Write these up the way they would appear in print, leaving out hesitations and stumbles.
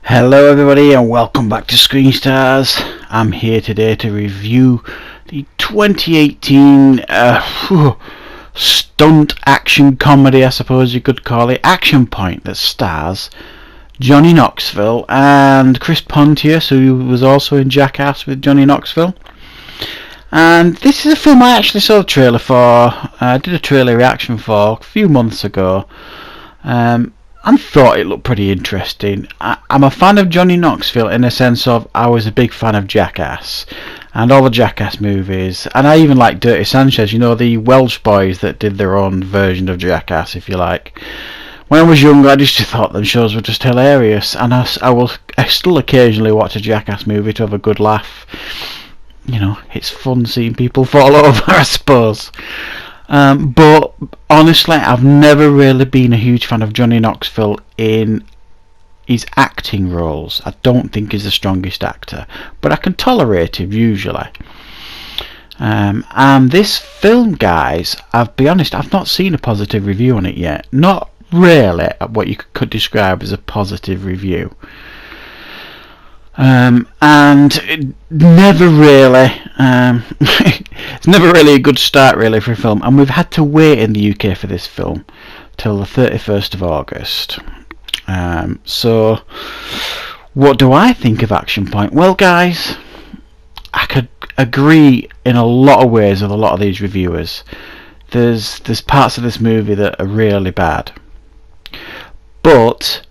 Hello everybody and welcome back to Screen Stars. I'm here today to review the 2018 stunt action comedy, I suppose you could call it, Action Point, that stars Johnny Knoxville and Chris Pontius, who was also in Jackass with Johnny Knoxville. And this is a film I actually saw a trailer for. I did a trailer reaction for a few months ago. And thought it looked pretty interesting. I'm a fan of Johnny Knoxville in the sense of I was a big fan of Jackass and all the Jackass movies, and I even like Dirty Sanchez, you know, the Welsh boys that did their own version of Jackass, if you like. When I was younger, I just thought them shows were just hilarious, and I still occasionally watch a Jackass movie to have a good laugh. You know, it's fun seeing people fall over, I suppose. But honestly, I've never really been a huge fan of Johnny Knoxville in his acting roles. I don't think he's the strongest actor, but I can tolerate him usually. And this film, guys, I'll be honest, I've not seen a positive review on it yet. Not really what you could describe as a positive review. And never really it's never really a good start really for a film, and we've had to wait in the UK for this film till the 31st of August. So what do I think of Action Point? Well, guys, I could agree in a lot of ways with a lot of these reviewers. There's parts of this movie that are really bad, but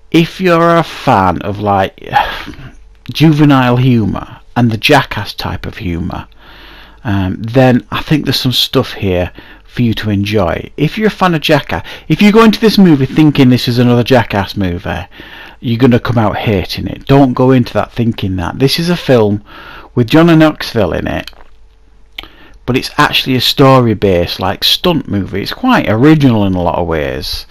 if you're a fan of like juvenile humour and the Jackass type of humour, then I think there's some stuff here for you to enjoy. If you're a fan of Jackass, if you go into this movie thinking this is another Jackass movie, you're going to come out hating it. Don't go into that thinking that. This is a film with Johnny Knoxville in it, but it's actually a story-based, like, stunt movie. It's quite original in a lot of ways.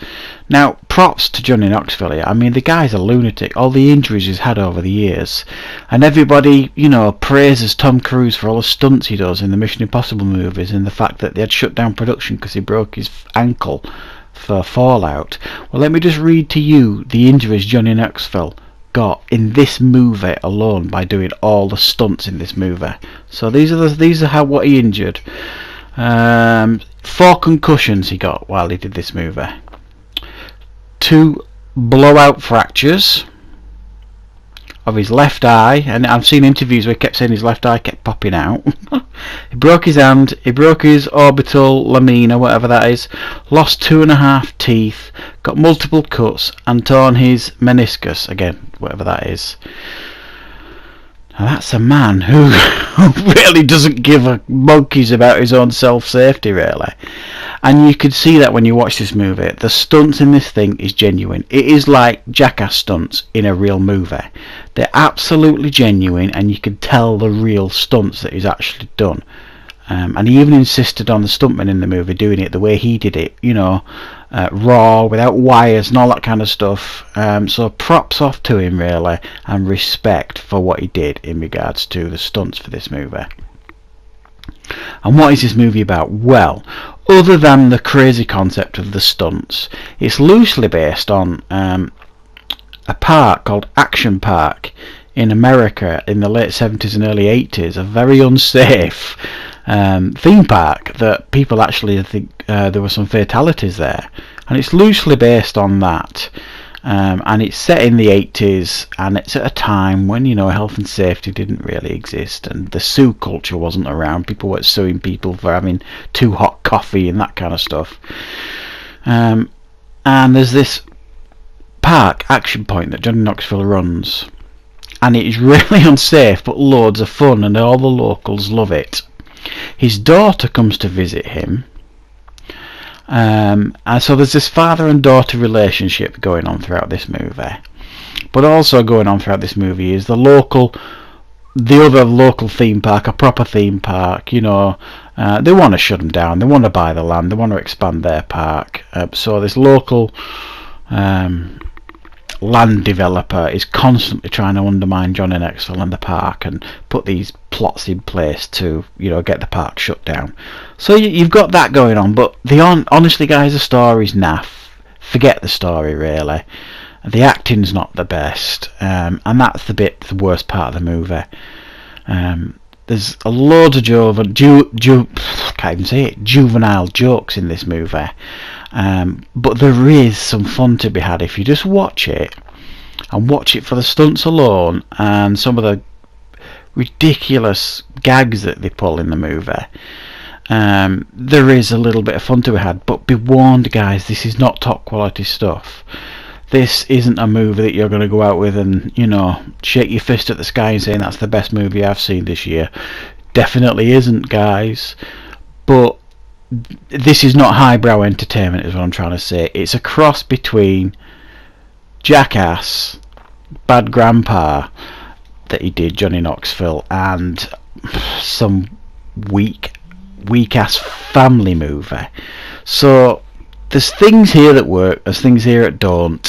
Now, props to Johnny Knoxville here. I mean, the guy's a lunatic. All the injuries he's had over the years. And everybody, you know, praises Tom Cruise for all the stunts he does in the Mission Impossible movies, and the fact that they had shut down production because he broke his ankle for Fallout. Well, let me just read to you the injuries Johnny Knoxville got in this movie alone by doing all the stunts in this movie. So these are what he injured. 4 concussions he got while he did this movie. 2 blowout fractures of his left eye, and I've seen interviews where he kept saying his left eye kept popping out. He broke his hand, he broke his orbital lamina, whatever that is, lost 2.5 teeth, got multiple cuts, and torn his meniscus, again, whatever that is. Now that's a man who really doesn't give a monkeys about his own self-safety, really. And you could see that when you watch this movie. The stunts in this thing is genuine. It is like Jackass stunts in a real movie. They're absolutely genuine, and you can tell the real stunts that he's actually done. And he even insisted on the stuntman in the movie doing it the way he did it, you know, raw, without wires and all that kind of stuff. So props off to him, really, and respect for what he did in regards to the stunts for this movie. And what is this movie about? Well, other than the crazy concept of the stunts, it's loosely based on a park called Action Park in America in the late 70s and early 80s, a very unsafe theme park that people actually think there were some fatalities there, and it's loosely based on that. And it's set in the 80s, and it's at a time when, you know, health and safety didn't really exist, and the sue culture wasn't around. People weren't suing people for having too hot coffee and that kind of stuff. And there's this park, Action Point, that Johnny Knoxville runs, and it is really unsafe but loads of fun, and all the locals love it. His daughter comes to visit him, and so there's this father and daughter relationship going on throughout this movie. But also going on throughout this movie is the other local theme park, a proper theme park. You know, they want to shut them down, they want to buy the land, they want to expand their park. So this local land developer is constantly trying to undermine Johnny Knoxville and the park and put these plots in place to, you know, get the park shut down. So you've got that going on, but honestly, guys, the story's naff. Forget the story, really. The acting's not the best, and that's the worst part of the movie. There's a load of juvenile jokes in this movie, but there is some fun to be had if you just watch it, and watch it for the stunts alone and some of the ridiculous gags that they pull in the movie. There is a little bit of fun to be had, but be warned, guys, this is not top quality stuff. This isn't a movie that you're going to go out with and, shake your fist at the sky and saying that's the best movie I've seen this year. Definitely isn't, guys. But this is not highbrow entertainment, is what I'm trying to say. It's a cross between Jackass, Bad Grandpa that he did, Johnny Knoxville, and some weak-ass family movie. So there's things here that work, there's things here that don't.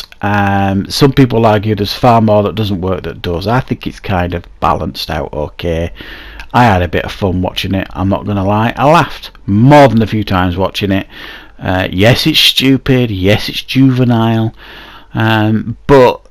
Some people argue there's far more that doesn't work that does. I think it's kind of balanced out okay. I had a bit of fun watching it, I'm not going to lie. I laughed more than a few times watching it. Yes, it's stupid, yes, it's juvenile, but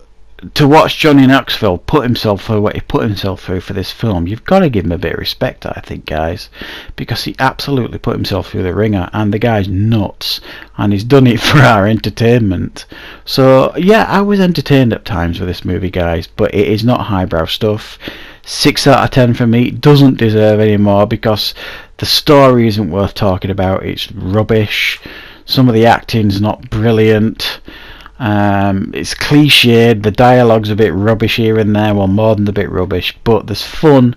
to watch Johnny Knoxville put himself through what he put himself through for this film, you've got to give him a bit of respect, I think, guys, because he absolutely put himself through the ringer, and the guy's nuts, and he's done it for our entertainment. So yeah, I was entertained at times with this movie, guys, but it is not highbrow stuff. 6 out of 10 for me. It doesn't deserve any more because the story isn't worth talking about. It's rubbish. Some of the acting's not brilliant. It's cliched, the dialogue's a bit rubbish here and there, well, more than a bit rubbish, but there's fun,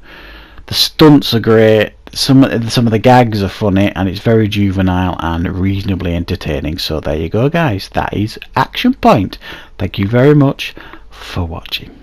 the stunts are great, some of the gags are funny, and it's very juvenile and reasonably entertaining. So there you go, guys, that is Action Point. Thank you very much for watching.